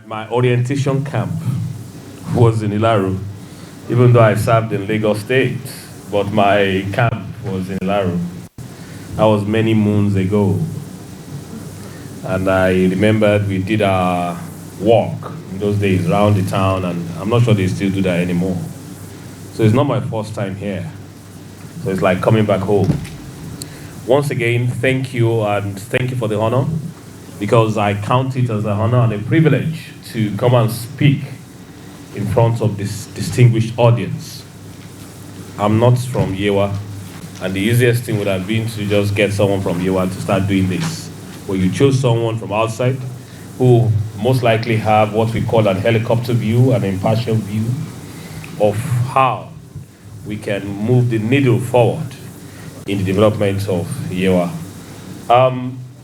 My orientation camp was in Ilaru, even though I served in Lagos State, but my camp was in Ilaru. That was many moons ago. And I remembered we did our walk in those days around the town, and I'm not sure they still do that anymore. So it's not my first time here. So it's like coming back home. Once again, thank you, and thank you for the honor, because I count it as an honor and a privilege to come and speak in front of this distinguished audience. I'm not from Yewa, and the easiest thing would have been to just get someone from Yewa to start doing this. But you chose someone from outside who most likely have what we call an helicopter view, an impartial view of how we can move the needle forward in the development of Yewa.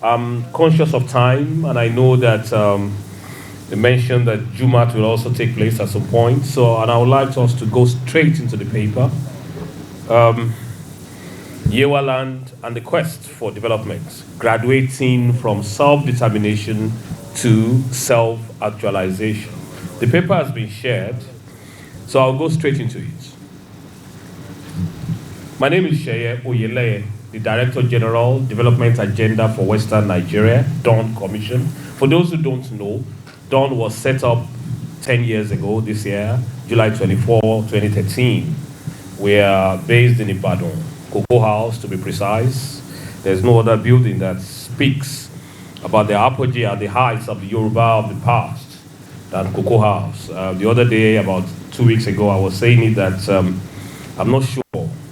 I'm conscious of time, and I know that they mentioned that Jumat will also take place at some point. And I would like us to go straight into the paper. Yewa Land and the Quest for Development, graduating from self-determination to self-actualization. The paper has been shared, so I'll go straight into it. My name is Sheye Oyeleye, the Director General, Development Agenda for Western Nigeria, Dawn Commission. For those who don't know, Dawn was set up 10 years ago this year, July 24, 2013. We are based in Ibadan, Cocoa House to be precise. There's no other building that speaks about the apogee and the heights of the Yoruba of the past than Cocoa House. The other day, about 2 weeks ago, I was saying it that I'm not sure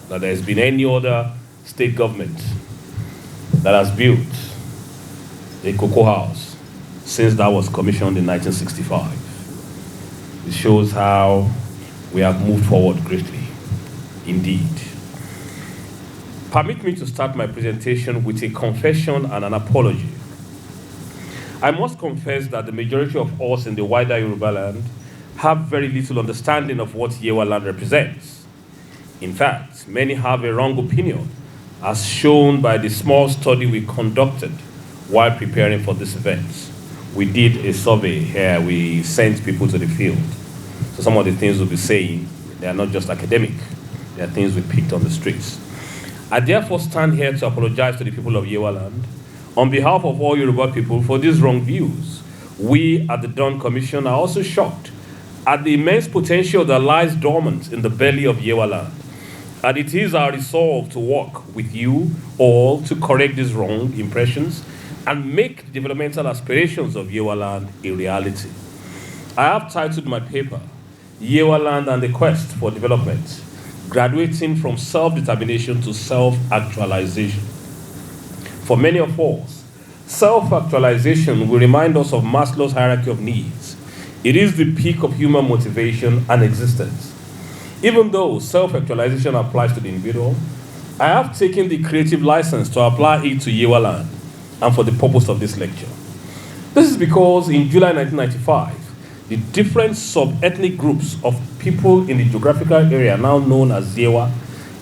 that there's been any other state government that has built a Cocoa House since that was commissioned in 1965. It shows how we have moved forward greatly, indeed. Permit me to start my presentation with a confession and an apology. I must confess that the majority of us in the wider Yoruba land have very little understanding of what Yewa Land represents. In fact, many have a wrong opinion, as shown by the small study we conducted while preparing for this event. We did a survey here, we sent people to the field. So some of the things we'll be saying, they are not just academic, they are things we picked on the streets. I therefore stand here to apologize to the people of Yewa Land on behalf of all Yoruba people for these wrong views. We at the Dawn Commission are also shocked at the immense potential that lies dormant in the belly of Yewa Land. And it is our resolve to work with you all to correct these wrong impressions and make the developmental aspirations of Yewa Land a reality. I have titled my paper, Yewa Land and the Quest for Development, graduating from self-determination to self-actualization. For many of us, self-actualization will remind us of Maslow's hierarchy of needs. It is the peak of human motivation and existence. Even though self-actualization applies to the individual, I have taken the creative license to apply it to Yewa Land and for the purpose of this lecture. This is because in July 1995, the different sub-ethnic groups of people in the geographical area now known as Yewa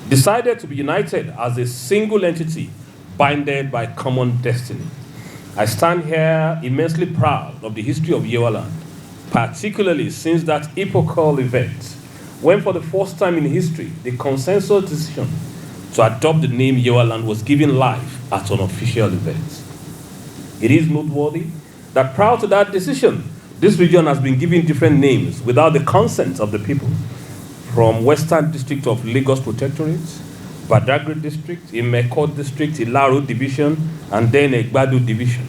decided to be united as a single entity binded by common destiny. I stand here immensely proud of the history of Yewa Land, particularly since that epochal event when for the first time in history, the consensus decision to adopt the name Yewa Land was given life at an official event. It is noteworthy that prior to that decision, this region has been given different names without the consent of the people, from Western District of Lagos Protectorate, Badagry District, Imeko District, Ilaro Division, and then Egbadu Division.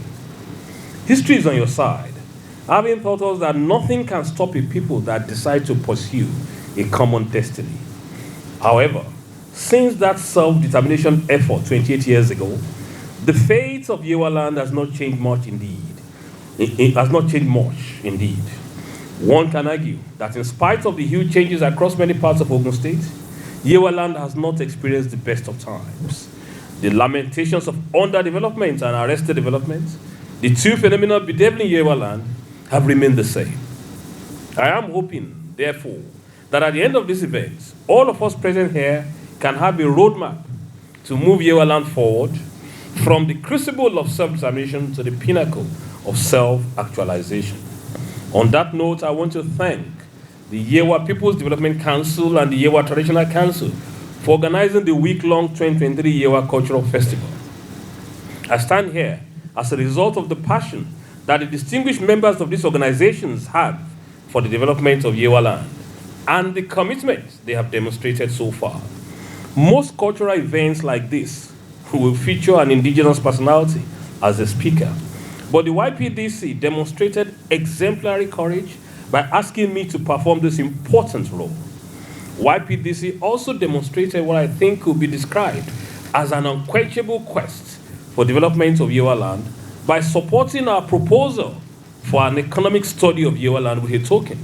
History is on your side, having taught us that nothing can stop a people that decide to pursue a common destiny. However, since that self-determination effort 28 years ago, the fate of Yewa Land has not changed much indeed. It has not changed much indeed. One can argue that in spite of the huge changes across many parts of Ogun State, Yewa Land has not experienced the best of times. The lamentations of underdevelopment and arrested development, the two phenomena bedeviling Yewa Land, have remained the same. I am hoping, therefore, that at the end of this event, all of us present here can have a roadmap to move Yewa Land forward from the crucible of self-determination to the pinnacle of self-actualization. On that note, I want to thank the Yewa People's Development Council and the Yewa Traditional Council for organizing the week-long 2023 Yewa Cultural Festival. I stand here as a result of the passion that the distinguished members of these organizations have for the development of Yewa land and the commitment they have demonstrated so far. Most cultural events like this will feature an indigenous personality as a speaker, but the YPDC demonstrated exemplary courage by asking me to perform this important role. YPDC also demonstrated what I think could be described as an unquenchable quest for development of Yewa land by supporting our proposal for an economic study of Yewa land with a token.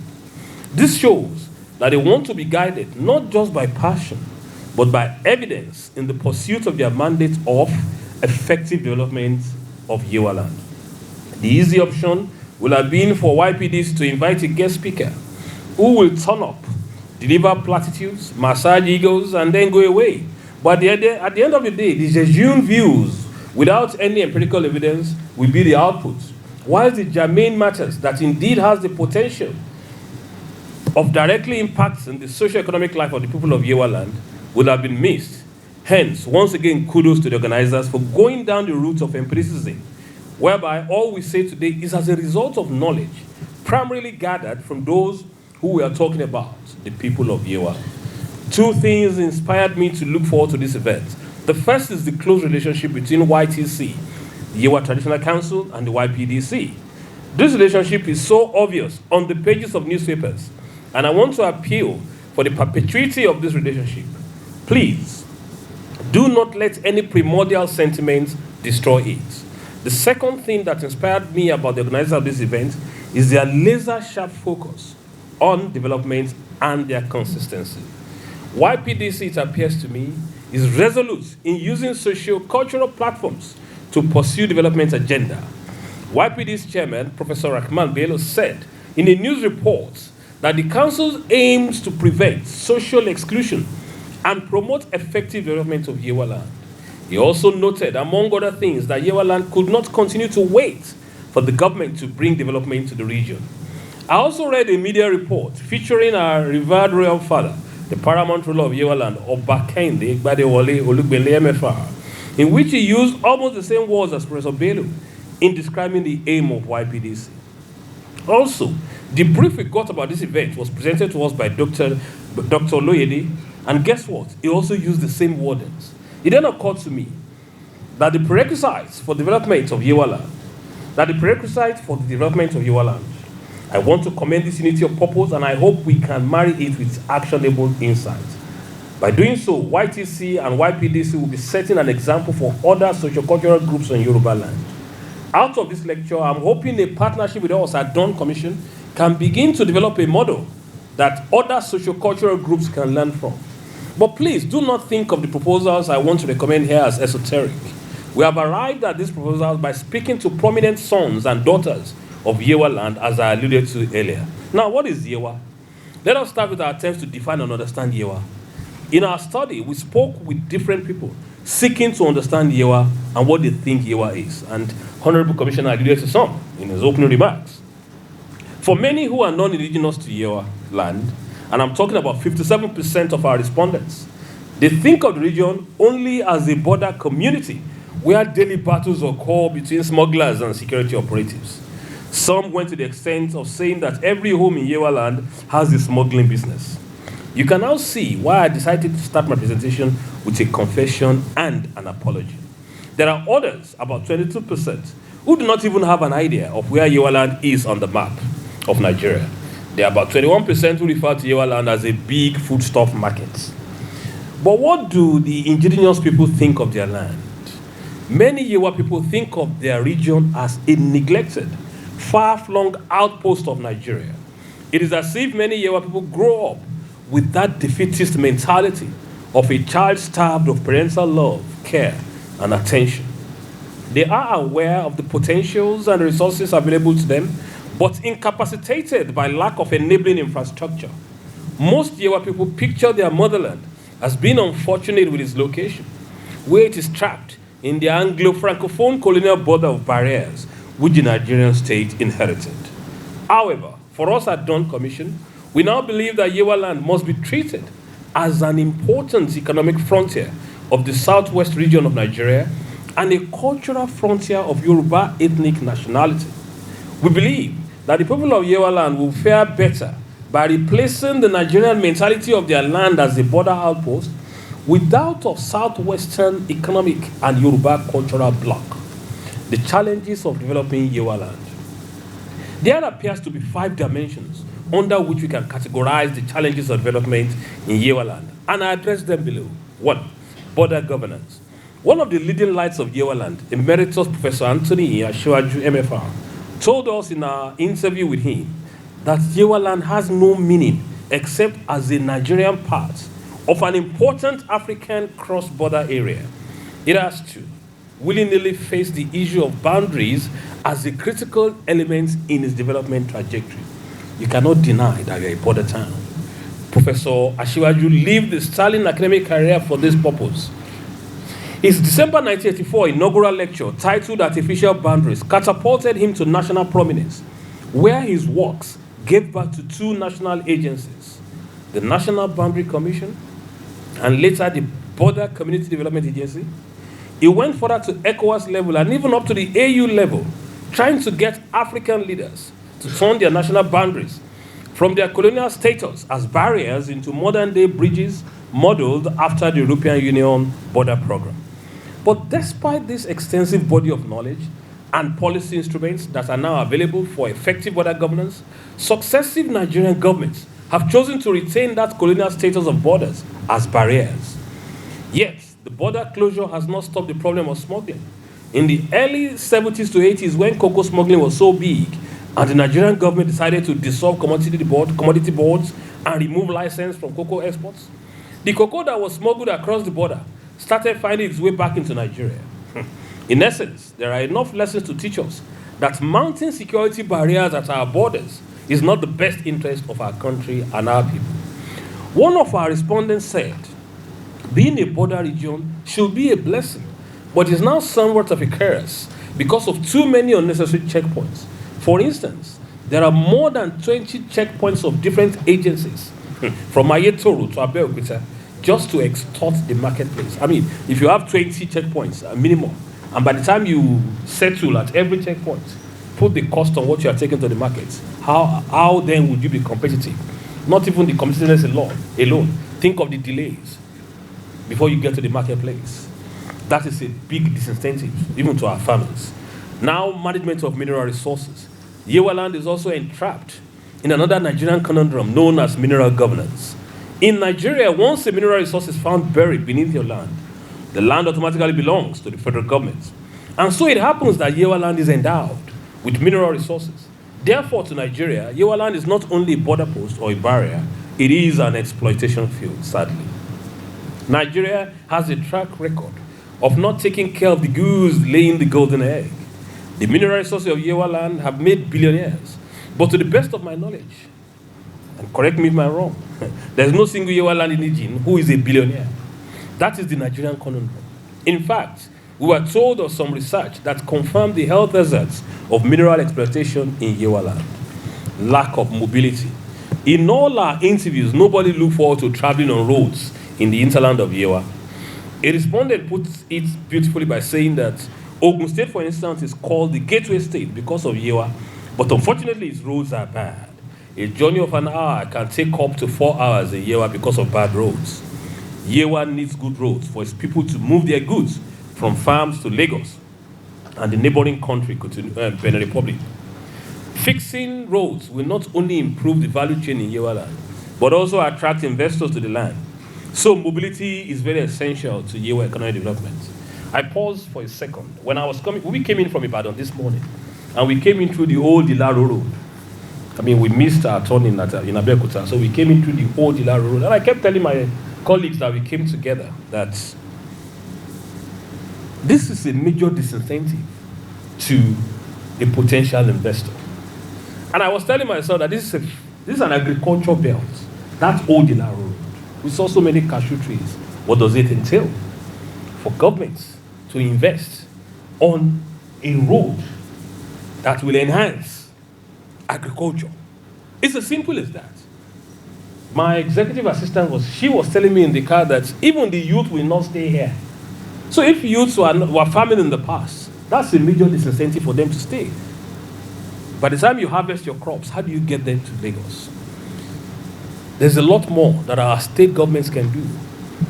This shows that they want to be guided not just by passion, but by evidence in the pursuit of their mandate of effective development of Yewa land. The easy option will have been for YPDs to invite a guest speaker who will turn up, deliver platitudes, massage egos, and then go away. But at the end of the day, the jejune views without any empirical evidence will be the output, whilst the germane matters that indeed has the potential of directly impacting the socio-economic life of the people of Yewa land would have been missed. Hence, once again, kudos to the organizers for going down the route of empiricism, whereby all we say today is as a result of knowledge primarily gathered from those who we are talking about, the people of Yewa. Two things inspired me to look forward to this event. The first is the close relationship between YTC, the Yewa Traditional Council, and the YPDC. This relationship is so obvious on the pages of newspapers, and I want to appeal for the perpetuity of this relationship. Please, do not let any primordial sentiments destroy it. The second thing that inspired me about the organizers of this event is their laser-sharp focus on development and their consistency. YPDC, it appears to me, is resolute in using socio-cultural platforms to pursue development agenda. YPD's chairman, Professor Rahman Bello, said in a news report that the council aims to prevent social exclusion and promote effective development of Yewa land. He also noted, among other things, that Yewa land could not continue to wait for the government to bring development to the region. I also read a media report featuring our revered royal father, the paramount ruler of Yewa land, Oba Kehinde Gbadewole Olugbele MFR, in which he used almost the same words as Professor Bello in describing the aim of YPDC. Also, the brief we got about this event was presented to us by Dr. Loyede, and guess what? He also used the same wordings. It then occurred to me that the prerequisites for development of Yewa land, I want to commend this unity of purpose, and I hope we can marry it with actionable insights. By doing so, YTC and YPDC will be setting an example for other sociocultural groups on Yoruba land. Out of this lecture, I'm hoping a partnership with us at Dawn Commission can begin to develop a model that other sociocultural groups can learn from. But please do not think of the proposals I want to recommend here as esoteric. We have arrived at these proposals by speaking to prominent sons and daughters of Yewa land, as I alluded to earlier. Now, what is Yewa? Let us start with our attempts to define and understand Yewa. In our study, we spoke with different people seeking to understand Yewa and what they think Yewa is. And Honorable Commissioner alluded to some in his opening remarks. For many who are non-indigenous to Yewa land, and I'm talking about 57% of our respondents, they think of the region only as a border community where daily battles occur between smugglers and security operatives. Some went to the extent of saying that every home in Yewa land has a smuggling business. You can now see why I decided to start my presentation with a confession and an apology. There are others, about 22%, who do not even have an idea of where Yewa land is on the map of Nigeria. There are about 21% who refer to Yewa land as a big foodstuff market. But what do the indigenous people think of their land? Many Yewa people think of their region as a neglected, far-flung outpost of Nigeria. It is as if many Yewa people grow up with that defeatist mentality of a child starved of parental love, care, and attention. They are aware of the potentials and resources available to them, but incapacitated by lack of enabling infrastructure. Most Yewa people picture their motherland as being unfortunate with its location, where it is trapped in the Anglo-Francophone colonial border of barriers which the Nigerian state inherited. However, For us at Dawn Commission, we now believe that Yewa land must be treated as an important economic frontier of the southwest region of Nigeria and a cultural frontier of Yoruba ethnic nationality. We believe that the people of Yewa land will fare better by replacing the Nigerian mentality of their land as a border outpost with that of southwestern economic and Yoruba cultural bloc. The challenges of developing Yewa land. There appears to be 5 dimensions under which we can categorize the challenges of development in Yewa land, and I address them below. 1. Border governance. One of the leading lights of Yewa land, Emeritus Professor Anthony Asiwaju MFR, told us in our interview with him that Yewa land has no meaning except as a Nigerian part of an important African cross-border area. It has to willy-nilly face the issue of boundaries as a critical element in its development trajectory. You cannot deny that you're a border town. Professor Asiwaju lived the sterling academic career for this purpose. His December 1984 inaugural lecture, titled Artificial Boundaries, catapulted him to national prominence, where his works gave birth to 2 national agencies, the National Boundary Commission and later the Border Community Development Agency. He went further to ECOWAS level and even up to the AU level, trying to get African leaders to turn their national boundaries from their colonial status as barriers into modern-day bridges modeled after the European Union border program. But despite this extensive body of knowledge and policy instruments that are now available for effective border governance, successive Nigerian governments have chosen to retain that colonial status of borders as barriers. Yet, the border closure has not stopped the problem of smuggling. In the early 70s to 80s, when cocoa smuggling was so big, and the Nigerian government decided to dissolve commodity boards and remove license from cocoa exports, the cocoa that was smuggled across the border started finding its way back into Nigeria. In essence, there are enough lessons to teach us that mounting security barriers at our borders is not the best interest of our country and our people. One of our respondents said, being a border region should be a blessing, but is now somewhat of a curse because of too many unnecessary checkpoints. For instance, there are more than 20 checkpoints of different agencies, from Ayetoro to Abeokuta, just to extort the marketplace. I mean, if you have 20 checkpoints, a minimum, and by the time you settle at every checkpoint, put the cost on what you are taking to the market, how then would you be competitive? Not even the competitiveness alone. Think of the delays before you get to the marketplace. That is a big disincentive, even to our farmers. Now, management of mineral resources. Yewa land is also entrapped in another Nigerian conundrum known as mineral governance. In Nigeria, once a mineral resource is found buried beneath your land, the land automatically belongs to the federal government. And so it happens that Yewa land is endowed with mineral resources. Therefore, to Nigeria, Yewa land is not only a border post or a barrier, it is an exploitation field, sadly. Nigeria has a track record of not taking care of the goose laying the golden egg. The mineral resources of Yewa land have made billionaires. But to the best of my knowledge, and correct me if I'm wrong, there's no single Yewa land indigene who is a billionaire. That is the Nigerian conundrum. In fact, we were told of some research that confirmed the health hazards of mineral exploitation in Yewa land. Lack of mobility. In all our interviews, nobody looked forward to traveling on roads in the hinterland of Yewa. A respondent puts it beautifully by saying that Ogun State, for instance, is called the gateway state because of Yewa, but unfortunately its roads are bad. A journey of an hour can take up to 4 hours in Yewa because of bad roads. Yewa needs good roads for its people to move their goods from farms to Lagos and the neighboring country, Benin Republic. Fixing roads will not only improve the value chain in Yewa land, but also attract investors to the land. So mobility is very essential to Yewa economic development. I paused for a second. When I was coming, we came in from Ibadan this morning, and we came in through the old Ilaro Road. I mean, we missed our turn in Abeokuta, so we came in through the old Ilaro Road. And I kept telling my colleagues that we came together that this is a major disincentive to a potential investor. And I was telling myself that this is an agricultural belt, that old Ilaro Road. We saw so many cashew trees. What does it entail for governments to invest on a road that will enhance agriculture It's as simple as that. My executive assistant was telling me in the car that even the youth will not stay here. So if youths were farming in the past, that's a major disincentive for them to stay. By the time you harvest your crops, how do you get them to Lagos? There's a lot more that our state governments can do,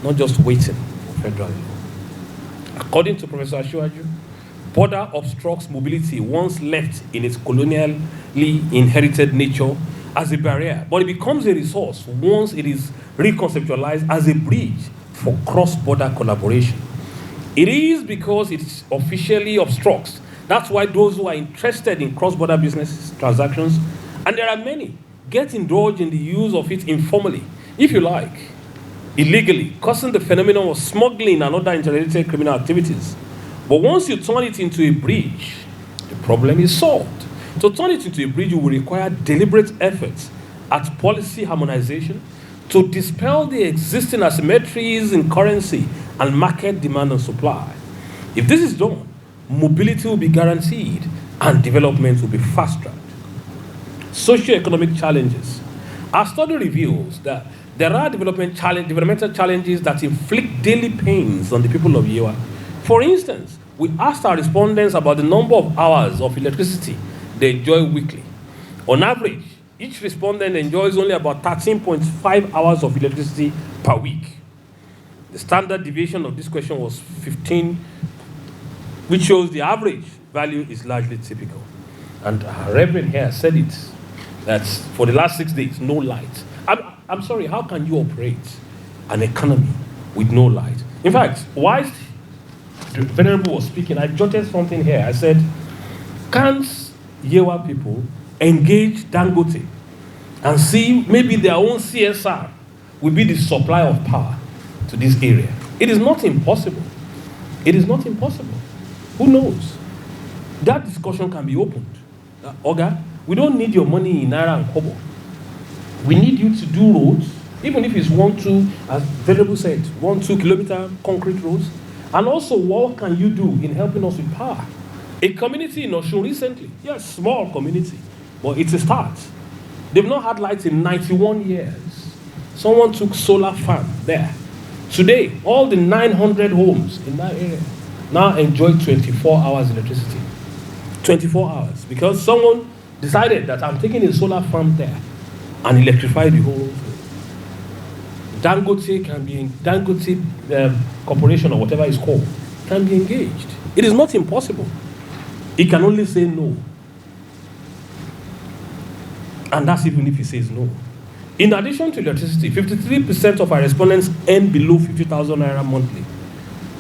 not just waiting for federal law. According to Professor Asiwaju, border obstructs mobility once left in its colonially inherited nature as a barrier, but it becomes a resource once it is reconceptualized as a bridge for cross-border collaboration. It is because it officially obstructs. That's why those who are interested in cross-border business transactions, and there are many, get indulged in the use of it informally, if you like, illegally, causing the phenomenon of smuggling and other interrelated criminal activities. But once you turn it into a bridge, the problem is solved. To turn it into a bridge, you will require deliberate efforts at policy harmonization to dispel the existing asymmetries in currency and market demand and supply. If this is done, mobility will be guaranteed and development will be fast-tracked. Socioeconomic challenges. Our study reveals that there are developmental challenges that inflict daily pains on the people of Yewa. For instance, we asked our respondents about the number of hours of electricity they enjoy weekly. On average, each respondent enjoys only about 13.5 hours of electricity per week. The standard deviation of this question was 15, which shows the average value is largely typical. And our Reverend here said it, that for the last 6 days, no light. I'm sorry, how can you operate an economy with no light? In fact, whilst the Venerable was speaking, I jotted something here. I said, can't Yewa people engage Dangote and see maybe their own CSR will be the supply of power to this area? It is not impossible. It is not impossible. Who knows? That discussion can be opened. Oga, we don't need your money in Naira and Kobo. We need you to do roads, even if it's 1-2, as Venerable said, 1-2 kilometer concrete roads. And also, what can you do in helping us with power? A community in Osun recently, yes, small community, but it's a start. They've not had lights in 91 years. Someone took solar farm there. Today, all the 900 homes in that area now enjoy 24 hours electricity. 24 hours, because someone decided that I'm taking a solar farm there and electrify the whole thing. Dangote can be, Dangote Corporation or whatever it's called, can be engaged. It is not impossible. He can only say no. And that's even if he says no. In addition to electricity, 53% of our respondents earn below 50,000 naira monthly.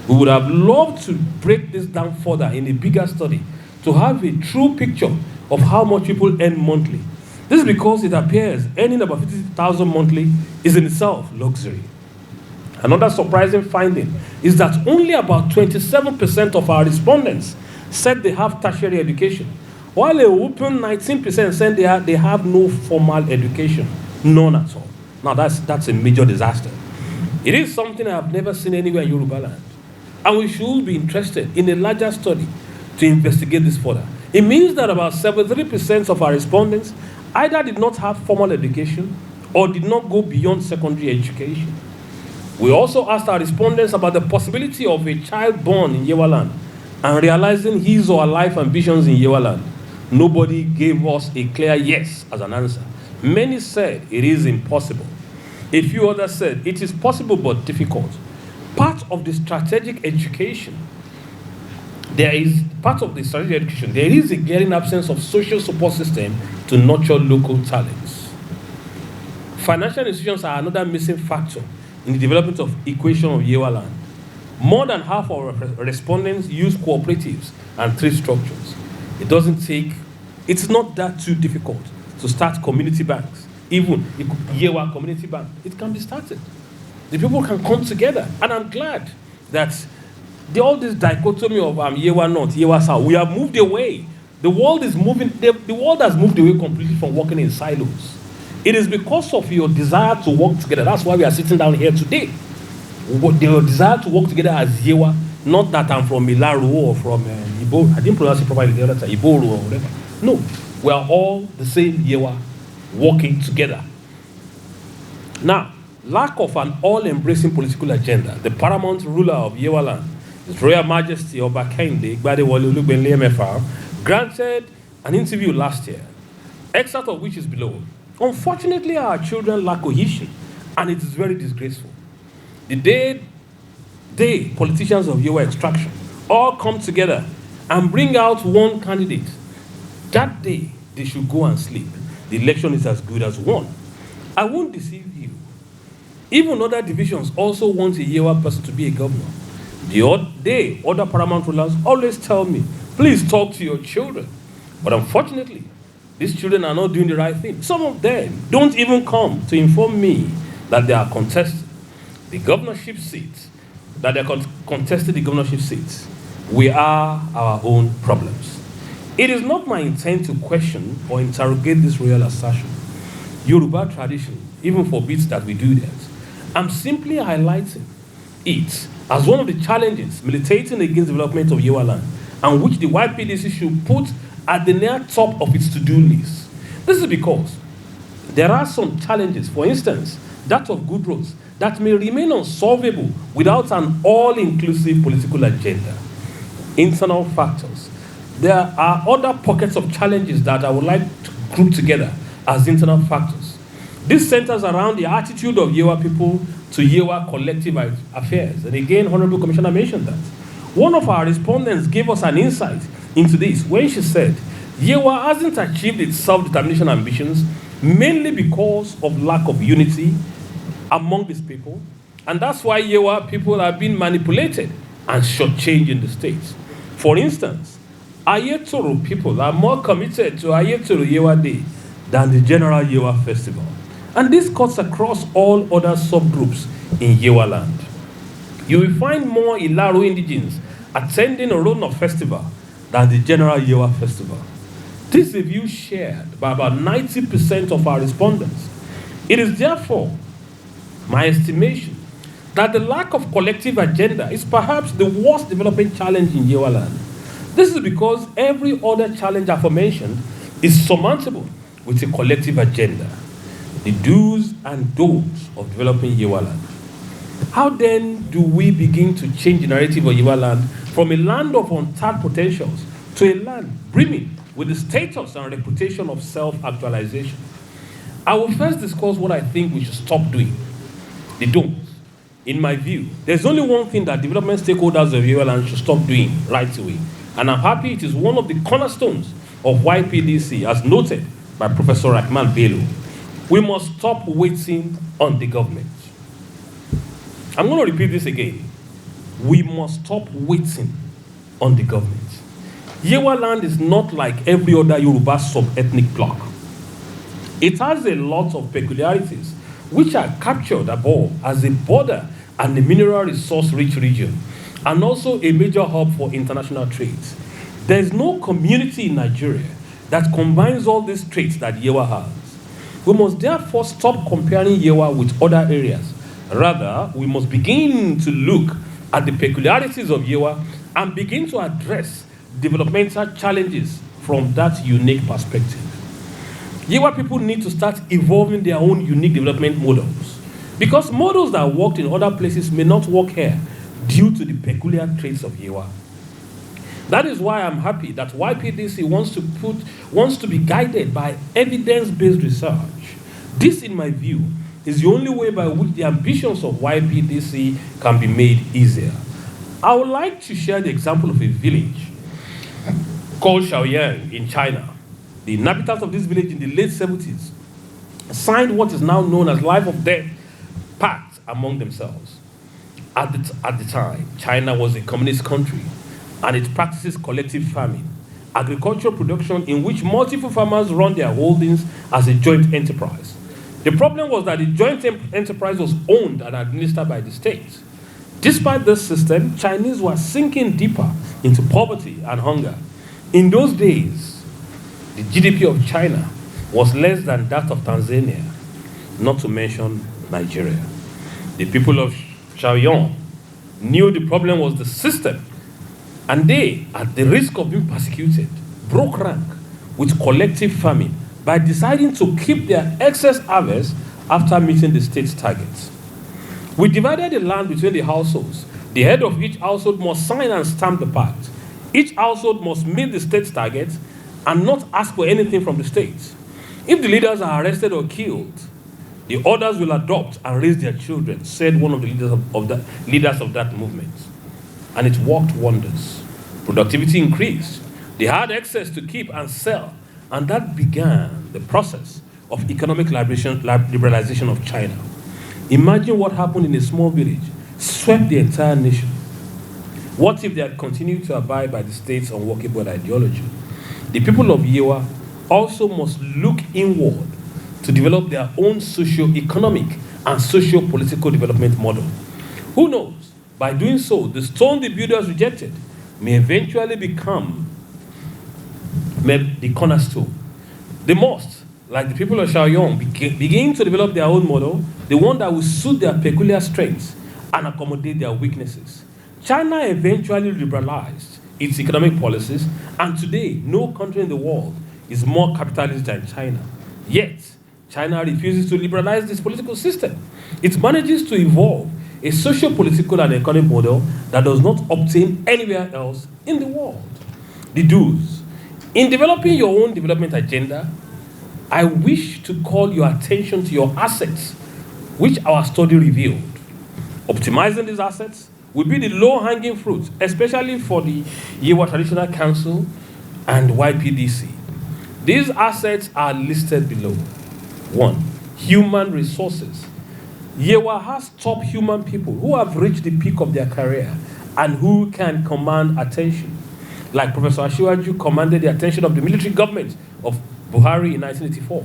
We would have loved to break this down further in a bigger study to have a true picture of how much people earn monthly. This is because it appears earning about 50,000 monthly is in itself luxury. Another surprising finding is that only about 27% of our respondents said they have tertiary education, while a whopping 19% said they have no formal education, none at all. Now that's a major disaster. It is something I have never seen anywhere in Yoruba land, and we should be interested in a larger study to investigate this further. It means that about 73% of our respondents either did not have formal education or did not go beyond secondary education. We also asked our respondents about the possibility of a child born in Yewa land and realizing his or her life ambitions in Yewa land. Nobody gave us a clear yes as an answer. Many said it is impossible. A few others said it is possible but difficult. Part of the strategic education, there is a glaring absence of social support system to nurture local talents. Financial institutions are another missing factor in the development of equation of Yewa land. More than half of our respondents use cooperatives and trade structures. It's not that too difficult to start community banks. Even Yewa Community Bank, it can be started. The people can come together, and I'm glad that all this dichotomy of Yewa North, Yewa South, we have moved away. The world is moving. The world has moved away completely from working in silos. It is because of your desire to work together. That's why we are sitting down here today. Your desire to work together as Yewa, not that I'm from Milaro or from Ibo. I didn't pronounce it properly the other time, Ibo or whatever. No, we are all the same Yewa. working together. Now, lack of an all-embracing political agenda, the paramount ruler of Yewa land, His Royal Majesty Oba Kehinde Gbadewole Olugbenle MFR, granted an interview last year, excerpt of which is below. Unfortunately, our children lack cohesion, and it is very disgraceful. The day politicians of Yewa extraction all come together and bring out one candidate, that day they should go and sleep. The election is as good as won. I won't deceive you. Even other divisions also want a Yewa person to be a governor. Other paramount rulers always tell me, please talk to your children. But unfortunately, these children are not doing the right thing. Some of them don't even come to inform me that they are contesting the governorship seats, We are our own problems. It is not my intent to question or interrogate this royal assertion. Yoruba tradition even forbids that we do that. I'm simply highlighting it as one of the challenges militating against development of Yewa land, and which the YPDC should put at the near top of its to-do list. This is because there are some challenges, for instance, that of good roads, that may remain unsolvable without an all-inclusive political agenda. Internal factors. There are other pockets of challenges that I would like to group together as internal factors. This centers around the attitude of Yewa people to Yewa collective affairs. And again, Honorable Commissioner mentioned that. One of our respondents gave us an insight into this when she said, Yewa hasn't achieved its self-determination ambitions mainly because of lack of unity among these people. And that's why Yewa people are being manipulated and shortchanged in the states. For instance, Ayetoro people are more committed to Ayetoro Yewa Day than the general Yewa festival. And this cuts across all other subgroups in Yewa land. You will find more Ilaro indigenes attending Orono festival than the general Yewa festival. This is a view shared by about 90% of our respondents. It is therefore my estimation that the lack of collective agenda is perhaps the worst development challenge in Yewa land. This is because every other challenge aforementioned is surmountable with a collective agenda. The do's and don'ts of developing Yewa land. How then do we begin to change the narrative of Yewa land from a land of untapped potentials to a land brimming with the status and reputation of self-actualization? I will first discuss what I think we should stop doing, the don'ts. In my view, there's only one thing that development stakeholders of Yewa land should stop doing right away, and I'm happy it is one of the cornerstones of YPDC, as noted by Professor Rahman Bello. We must stop waiting on the government. I'm going to repeat this again. We must stop waiting on the government. Yewa land is not like every other Yoruba sub-ethnic bloc. It has a lot of peculiarities which are captured above as a border and a mineral resource-rich region, and also a major hub for international trade. There is no community in Nigeria that combines all these traits that Yewa has. We must therefore stop comparing Yewa with other areas. Rather, we must begin to look at the peculiarities of Yewa and begin to address developmental challenges from that unique perspective. Yewa people need to start evolving their own unique development models, because models that worked in other places may not work here due to the peculiar traits of Yewa. That is why I'm happy that YPDC wants to be guided by evidence-based research. This, in my view, is the only way by which the ambitions of YPDC can be made easier. I would like to share the example of a village called Shaoyang in China. The inhabitants of this village in the late 70s signed what is now known as life or death pact among themselves. At the time, China was a communist country, and it practices collective farming, agricultural production in which multiple farmers run their holdings as a joint enterprise. The problem was that the joint enterprise was owned and administered by the state. Despite this system, Chinese were sinking deeper into poverty and hunger. In those days, the GDP of China was less than that of Tanzania, not to mention Nigeria. The people of Shaoyang knew the problem was the system, and they, at the risk of being persecuted, broke rank with collective farming by deciding to keep their excess harvest after meeting the state's targets. We divided the land between the households. The head of each household must sign and stamp the pact. Each household must meet the state's targets and not ask for anything from the state. If the leaders are arrested or killed, the others will adopt and raise their children, said one of the leaders of that movement. And it worked wonders. Productivity increased. They had access to keep and sell, and that began the process of economic liberalization of China. Imagine what happened in a small village, swept the entire nation. What if they had continued to abide by the state's unworkable ideology? The people of Yewa also must look inward to develop their own socio-economic and socio-political development model. Who knows, by doing so, the stone the builders rejected may eventually become the cornerstone. They must, like the people of Shaoyong, begin to develop their own model, the one that will suit their peculiar strengths and accommodate their weaknesses. China eventually liberalized its economic policies, and today, no country in the world is more capitalist than China. Yet, China refuses to liberalize this political system. It manages to evolve a socio-political and economic model that does not obtain anywhere else in the world. The do's. In developing your own development agenda, I wish to call your attention to your assets, which our study revealed. Optimizing these assets will be the low-hanging fruit, especially for the Yewa Traditional Council and YPDC. These assets are listed below. 1. Human resources. Yewa has top human people who have reached the peak of their career and who can command attention. Like Professor Asiwaju commanded the attention of the military government of Buhari in 1984.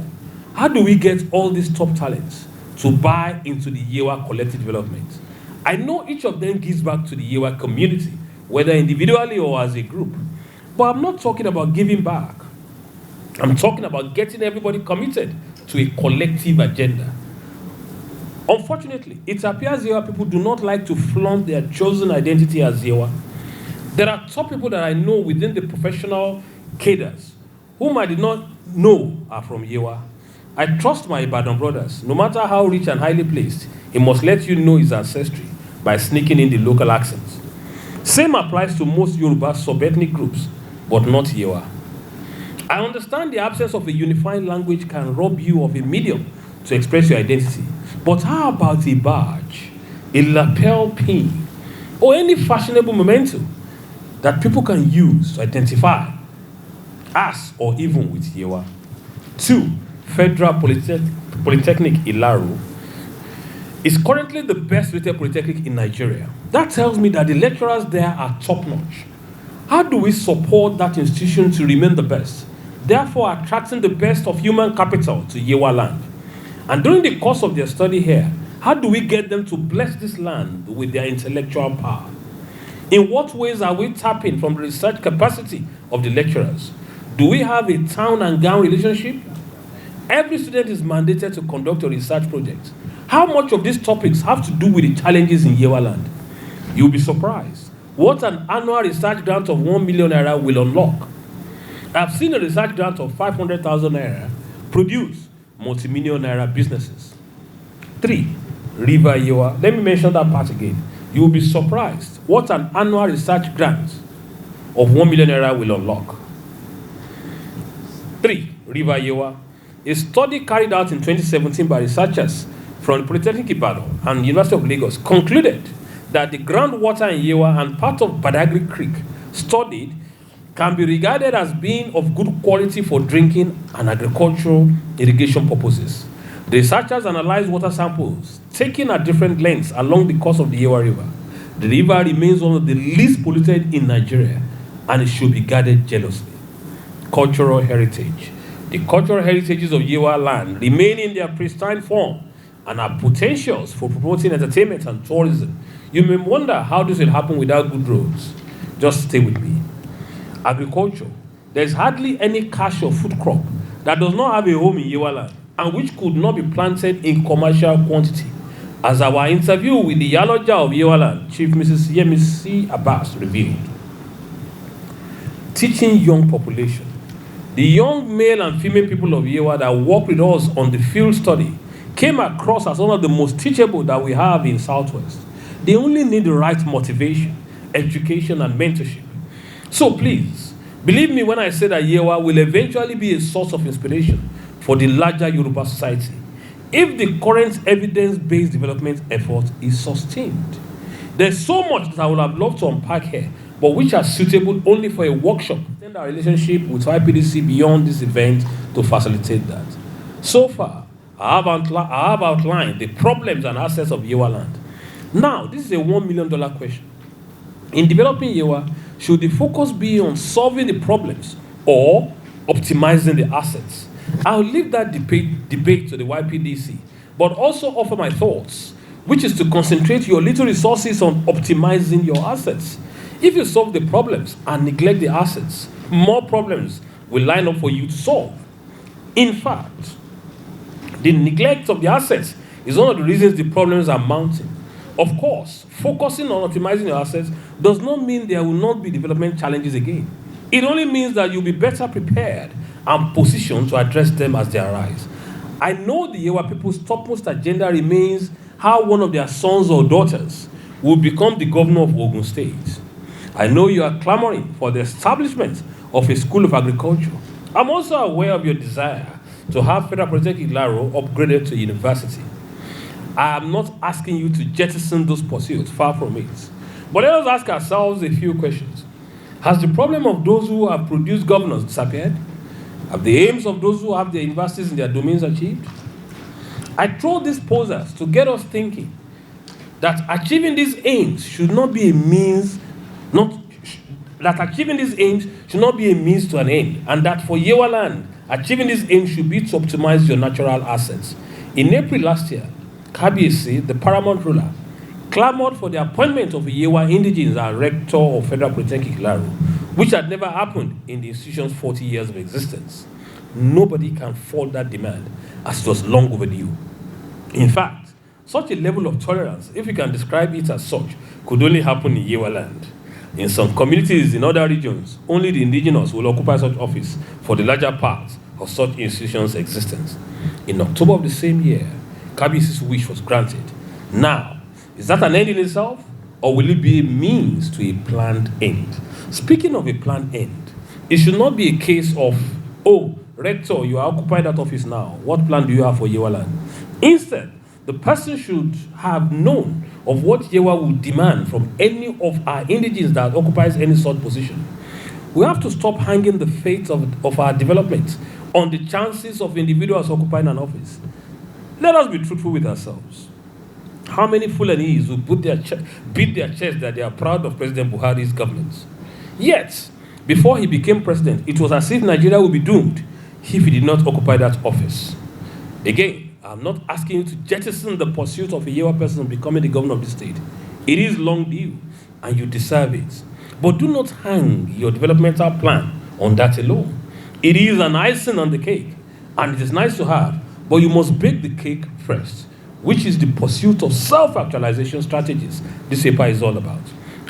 How do we get all these top talents to buy into the Yewa collective development? I know each of them gives back to the Yewa community, whether individually or as a group. But I'm not talking about giving back. I'm talking about getting everybody committed to a collective agenda. Unfortunately, it appears Yewa people do not like to flaunt their chosen identity as Yewa. There are top people that I know within the professional cadres whom I did not know are from Yewa. I trust my Ibadan brothers. No matter how rich and highly placed, he must let you know his ancestry by sneaking in the local accents. Same applies to most Yoruba sub-ethnic groups, but not Yewa. I understand the absence of a unifying language can rob you of a medium to express your identity. But how about a badge, a lapel pin, or any fashionable memento that people can use to identify as or even with Yewa? 2. Federal Polytechnic Ilaro is currently the best rated polytechnic in Nigeria. That tells me that the lecturers there are top-notch. How do we support that institution to remain the best, therefore attracting the best of human capital to Yewa land? And during the course of their study here, how do we get them to bless this land with their intellectual power? In what ways are we tapping from the research capacity of the lecturers? Do we have a town and gown relationship? Every student is mandated to conduct a research project. How much of these topics have to do with the challenges in Yewa land? You'll be surprised what an annual research grant of 1 million naira will unlock. I've seen a research grant of 500,000 naira produce multi-million naira businesses. 3. River Yewa. Let me mention that part again. You will be surprised what an annual research grant of 1 million naira will unlock. 3. River Yewa. A study carried out in 2017 by researchers from the Polytechnic Ibadan and University of Lagos concluded that the groundwater in Yewa and part of Badagry Creek studied can be regarded as being of good quality for drinking and agricultural irrigation purposes. The researchers analyzed water samples taken at different lengths along the course of the Yewa River. The river remains one of the least polluted in Nigeria, and it should be guarded jealously. Cultural heritage. The cultural heritages of Yewa land remain in their pristine form and are potentials for promoting entertainment and tourism. You may wonder how this will happen without good roads. Just stay with me. Agriculture. There is hardly any cash or food crop that does not have a home in Yewa land and which could not be planted in commercial quantity. As our interview with the Yaloja of Yewa land, Chief Mrs. Yemisi Abbas revealed. Teaching young population. The young male and female people of Yewa that worked with us on the field study came across as one of the most teachable that we have in Southwest. They only need the right motivation, education, and mentorship. So please, believe me when I say that Yewa will eventually be a source of inspiration for the larger Yoruba society if the current evidence-based development effort is sustained. There's so much that I would have loved to unpack here, but which are suitable only for a workshop. Extend our relationship with YPDC beyond this event to facilitate that. So far, I have outlined the problems and assets of Yewa land. Now, this is a $1 million question. In developing Yewa, should the focus be on solving the problems or optimizing the assets? I'll leave that debate to the YPDC, but also offer my thoughts, which is to concentrate your little resources on optimizing your assets. If you solve the problems and neglect the assets, more problems will line up for you to solve. In fact, the neglect of the assets is one of the reasons the problems are mounting. Of course, focusing on optimizing your assets does not mean there will not be development challenges again. It only means that you'll be better prepared and positioned to address them as they arise. I know the Yewa people's topmost agenda remains how one of their sons or daughters will become the governor of Ogun State. I know you are clamoring for the establishment of a school of agriculture. I'm also aware of your desire to have Federal Polytechnic Ilaro upgraded to university. I am not asking you to jettison those pursuits, far from it. But let us ask ourselves a few questions. Has the problem of those who have produced governors disappeared? Have the aims of those who have their universities in their domains achieved? I throw these posers to get us thinking that achieving these aims should not be a means, achieving these aims should not be a means to an end, and that for Yewa land, achieving these aims should be to optimize your natural assets. In April last year, Kabiyesi, the paramount ruler, clamored for the appointment of a Yewa indigenes as rector of Federal Polytechnic Ilaro, which had never happened in the institution's 40 years of existence. Nobody can fault that demand, as it was long overdue. In fact, such a level of tolerance, if you can describe it as such, could only happen in Yewa land. In some communities in other regions, only the indigenous will occupy such office for the larger part of such institutions' existence. In October of the same year, Kabiyesi's wish was granted. Now, is that an end in itself, or will it be a means to a planned end? Speaking of a planned end, it should not be a case of, oh, Rector, you are occupied that office now. What plan do you have for Yewa land? Instead, the person should have known of what Yewa will demand from any of our indigenes that occupies any such position. We have to stop hanging the fate of our development on the chances of individuals occupying an office. Let us be truthful with ourselves. How many Fulanese will beat their chest that they are proud of President Buhari's government? Yet, before he became president, it was as if Nigeria would be doomed if he did not occupy that office. Again, I'm not asking you to jettison the pursuit of a Yewa person becoming the governor of the state. It is long due, and you deserve it. But do not hang your developmental plan on that alone. It is an icing on the cake, and it is nice to have, but you must bake the cake first, which is the pursuit of self-actualization strategies this paper is all about.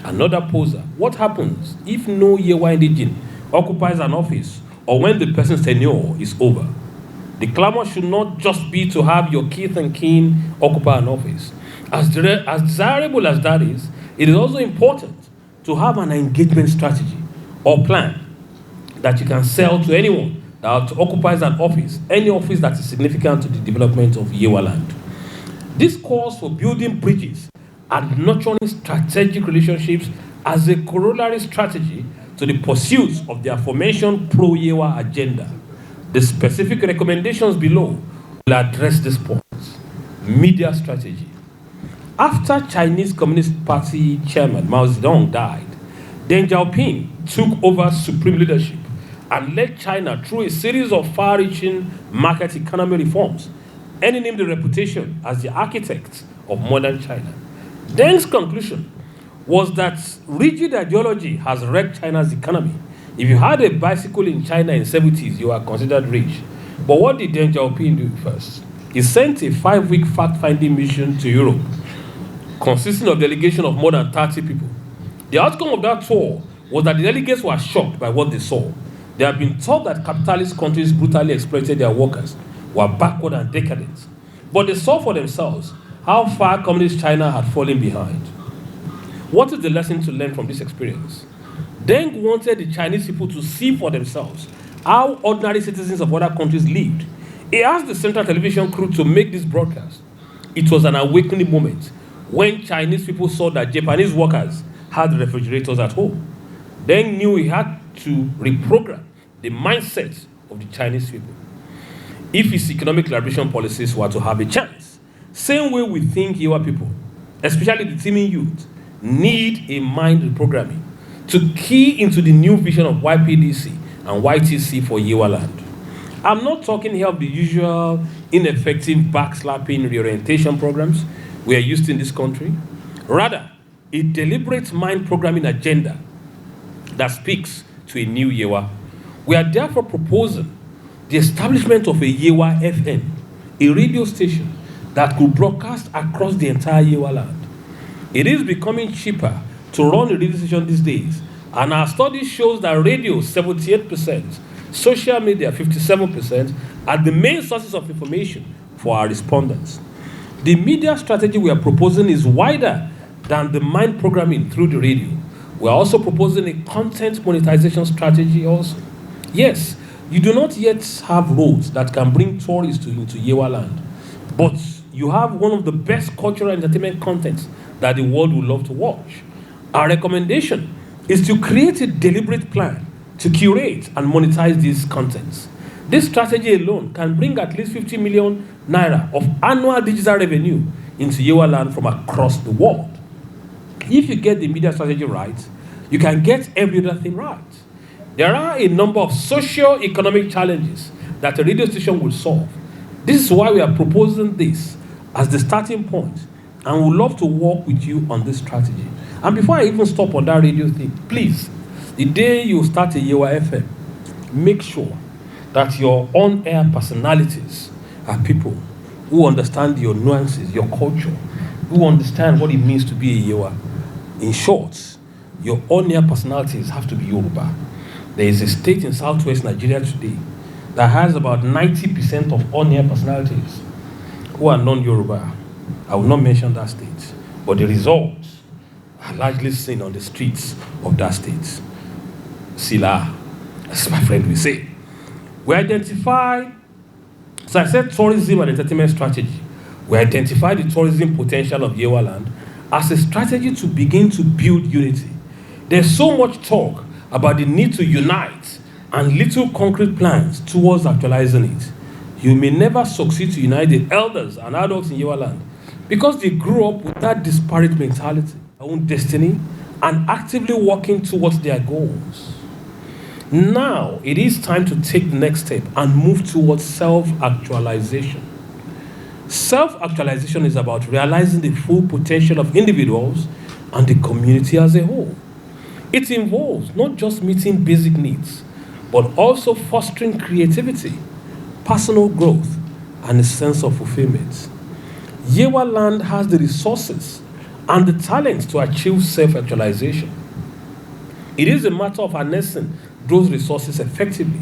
Another poser, what happens if no Yewa indigene occupies an office or when the person's tenure is over? The clamor should not just be to have your kith and kin occupy an office. As desirable as that is, it is also important to have an engagement strategy or plan that you can sell to anyone that occupies an office, any office that is significant to the development of Yewa land. This calls for building bridges and nurturing strategic relationships as a corollary strategy to the pursuits of the aforementioned pro-Yewa agenda. The specific recommendations below will address this point. Media strategy. After Chinese Communist Party chairman Mao Zedong died, Deng Xiaoping took over supreme leadership and led China through a series of far-reaching market economy reforms, earning him the reputation as the architect of modern China. Deng's conclusion was that rigid ideology has wrecked China's economy. If you had a bicycle in China in the 70s, you are considered rich. But what did Deng Xiaoping do first? He sent a 5-week fact-finding mission to Europe, consisting of a delegation of more than 30 people. The outcome of that tour was that the delegates were shocked by what they saw. They have been taught that capitalist countries brutally exploited their workers, were backward and decadent. But they saw for themselves how far communist China had fallen behind. What is the lesson to learn from this experience? Deng wanted the Chinese people to see for themselves how ordinary citizens of other countries lived. He asked the Central Television crew to make this broadcast. It was an awakening moment when Chinese people saw that Japanese workers had refrigerators at home. Deng knew he had to reprogram the mindset of the Chinese people if his economic liberation policies were to have a chance. Same way we think Yewa people, especially the teeming youth, need a mind reprogramming to key into the new vision of YPDC and YTC for Yewa land. I'm not talking here of the usual ineffective backslapping reorientation programs we are used to in this country. Rather, a deliberate mind programming agenda that speaks to a new Yewa. We are therefore proposing the establishment of a Yewa FM, a radio station that could broadcast across the entire Yewa land. It is becoming cheaper to run a radio station these days, and our study shows that radio 78%, social media 57% are the main sources of information for our respondents. The media strategy we are proposing is wider than the mind programming through the radio. We are also proposing a content monetization strategy also. Yes, you do not yet have roads that can bring tourists into Yewa land, but you have one of the best cultural entertainment contents that the world would love to watch. Our recommendation is to create a deliberate plan to curate and monetize these contents. This strategy alone can bring at least 50 million naira of annual digital revenue into Yewa land from across the world. If you get the media strategy right, you can get every other thing right. There are a number of socio-economic challenges that a radio station will solve. This is why we are proposing this as the starting point, and we'd love to work with you on this strategy. And before I even stop on that radio thing, please, the day you start a Yewa FM, make sure that your on-air personalities are people who understand your nuances, your culture, who understand what it means to be a Yewa. In short, your on-air personalities have to be Yoruba. There is a state in southwest Nigeria today that has about 90% of on-air personalities who are non-Yoruba. I will not mention that state, but the results are largely seen on the streets of that state. Sila, as my friend will say. We identify, so I said tourism and entertainment strategy. We identify the tourism potential of Yewa land as a strategy to begin to build unity. There's so much talk about the need to unite and little concrete plans towards actualizing it. You may never succeed to unite the elders and adults in Yewa land because they grew up with that disparate mentality, their own destiny, and actively working towards their goals. Now, it is time to take the next step and move towards self-actualization. Self-actualization is about realizing the full potential of individuals and the community as a whole. It involves not just meeting basic needs, but also fostering creativity, personal growth, and a sense of fulfillment. Yewa land has the resources and the talent to achieve self-actualization. It is a matter of harnessing those resources effectively,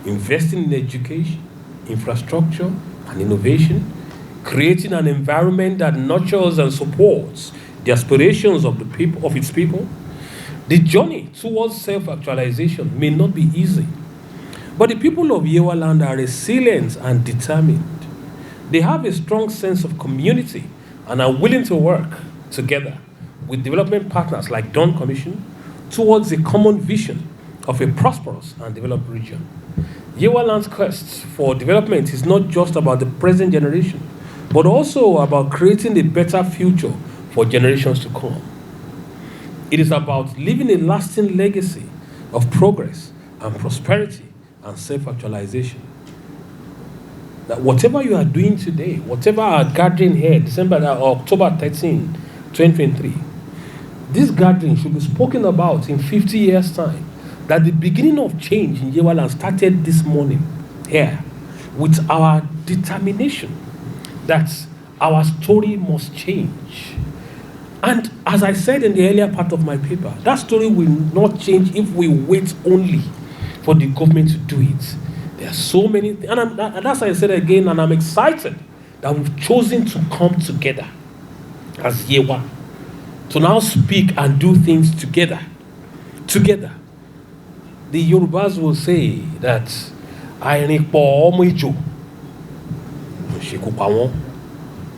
investing in education, infrastructure, and innovation, creating an environment that nurtures and supports the aspirations of the people, of its people. The journey towards self-actualization may not be easy, but the people of Yewa land are resilient and determined. They have a strong sense of community and are willing to work together with development partners like Dawn Commission towards a common vision of a prosperous and developed region. Yewa land's quest for development is not just about the present generation, but also about creating a better future for generations to come. It is about leaving a lasting legacy of progress and prosperity and self-actualization. That whatever you are doing today, whatever our gathering here, October 13, 2023, this gathering should be spoken about in 50 years' time. That the beginning of change in Yewa land started this morning here with our determination that our story must change. And as I said in the earlier part of my paper, that story will not change if we wait only for the government to do it. There are so many, and that's why I said again, and I'm excited that we've chosen to come together as Yewa to now speak and do things together. Together. The Yorubas will say that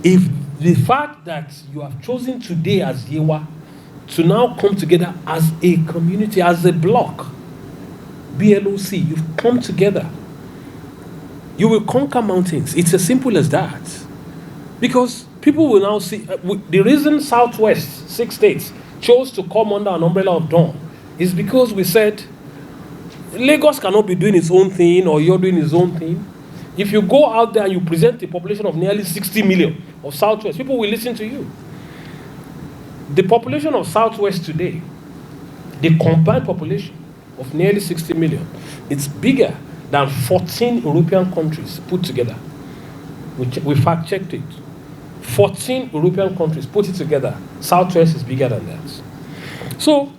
if the fact that you have chosen today as Yewa to now come together as a community, as a block, BLOC, you've come together, you will conquer mountains. It's as simple as that. Because people will now see, the reason Southwest, 6 states, chose to come under an umbrella of Dawn is because we said, Lagos cannot be doing its own thing, or you're doing its own thing. If you go out there and you present a population of nearly 60 million of Southwest, people will listen to you. The population of Southwest today, the combined population of nearly 60 million, it's bigger than 14 European countries put together. We fact-checked it. 14 European countries put it together. Southwest is bigger than that. So,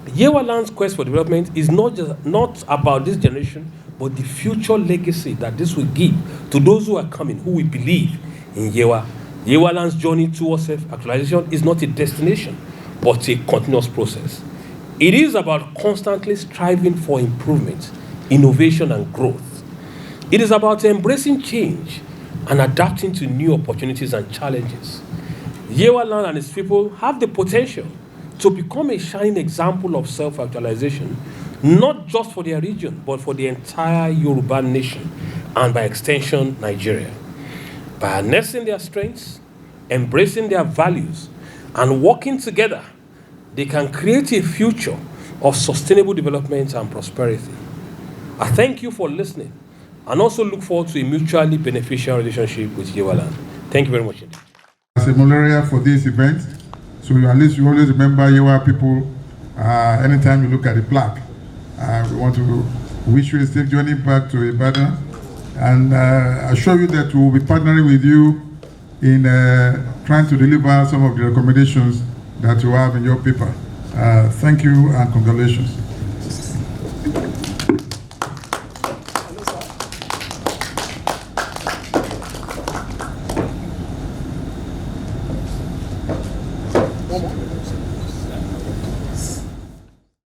Yewa Land's quest for development is not about this generation, but the future legacy that this will give to those who are coming, who will believe in Yewa. Yewa Land's journey towards self-actualization is not a destination, but a continuous process. It is about constantly striving for improvement, innovation, and growth. It is about embracing change and adapting to new opportunities and challenges. Yewa Land and its people have the potential to become a shining example of self-actualization, not just for their region, but for the entire Yoruba nation, and by extension, Nigeria. By harnessing their strengths, embracing their values, and working together, they can create a future of sustainable development and prosperity. I thank you for listening, and also look forward to a mutually beneficial relationship with Yewa Land. Thank you very much. As a malaria for this event, so at least you always remember Yewa people anytime you look at the plaque. We want to wish you a safe journey back to Ibadan, and assure you that we will be partnering with you in trying to deliver some of the recommendations that you have in your paper. Thank you and congratulations.